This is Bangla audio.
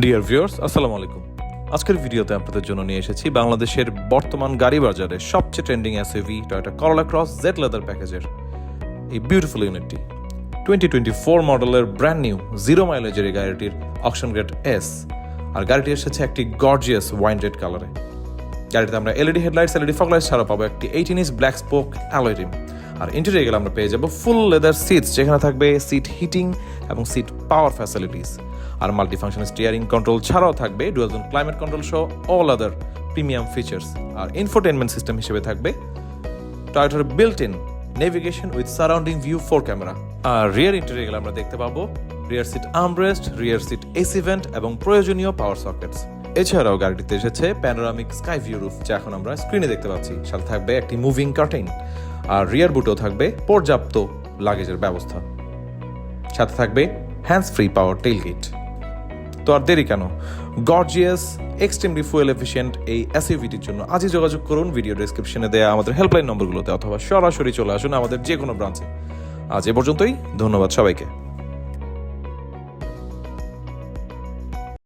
ডিয়ার ভিউয়ার্স, আসসালামু আলাইকুম। আজকের ভিডিওতে আপনাদের জন্য নিয়ে এসেছি বাংলাদেশের বর্তমান গাড়ি বাজারে সবচেয়ে ট্রেন্ডিং এসইউভি টয়োটা করোলা ক্রস জেড লেদার প্যাকেজের এই বিউটিফুল ইউনিটটি 2024 মডেলের ব্র্যান্ড নিউ জিরো মাইলেজের এই গাড়িটির অকশন গ্রেড এস, আর গাড়িটি এসেছে একটি গর্জিয়াস ওয়াইন রেড কালারে। গাড়িতে আমরা এলইডি হেডলাইটস, এলইডি ফগলাইটস ছাড়াও পাবো একটি 18 inch black spoke alloy rim. আর ইন্টেরিয়রে গেলে আমরা পেয়ে যাবো ফুল লেদার সিটস, যেখানে থাকবে সিট হিটিং এবং সিট পাওয়ার ফ্যাসিলিটিস। আর মাল্টিফাংশন স্টিয়ারিং কন্ট্রোল ছাড়াও থাকবে ডুয়াল জোন ক্লাইমেট কন্ট্রোল সহ অল আদার প্রিমিয়াম ফিচার্স। আর ইনফোটেনমেন্ট সিস্টেম হিসেবে থাকবে টয়োটার built in navigation with surrounding view 4 camera. আর রিয়ার ইন্টেরিয়রে গেলে আমরা দেখতে পাবো rear seat armrest, rear seat AC vent এবং প্রয়োজনীয় পাওয়ার সকেটস। এছাড়াও গাড়িটিতে এসেছে প্যানোরামিক স্কাই ভিউ রুফ, যা এখন আমরা স্ক্রিনে দেখতে পাচ্ছি। সাথে থাকবে একটি মুভিং কার্টেন, আর রিয়ার বুটেও থাকবে পর্যাপ্ত লাগেজের ব্যবস্থা। সাথে থাকবে হ্যান্ডস ফ্রি পাওয়ার টেইলগেট। তো আর দেরি কেন, গর্জিয়াস এক্সট্রিমলি ফুয়েল এফিশিয়েন্ট এই এসইউভিটির জন্য আজই যোগাযোগ করুন ভিডিও ডেসক্রিপশনে দেওয়া আমাদের হেল্পলাইন নম্বরগুলোতে, অথবা সরাসরি চলে আসুন আমাদের যে কোনো ব্রাঞ্চে। আজ এ পর্যন্তই, ধন্যবাদ সবাইকে।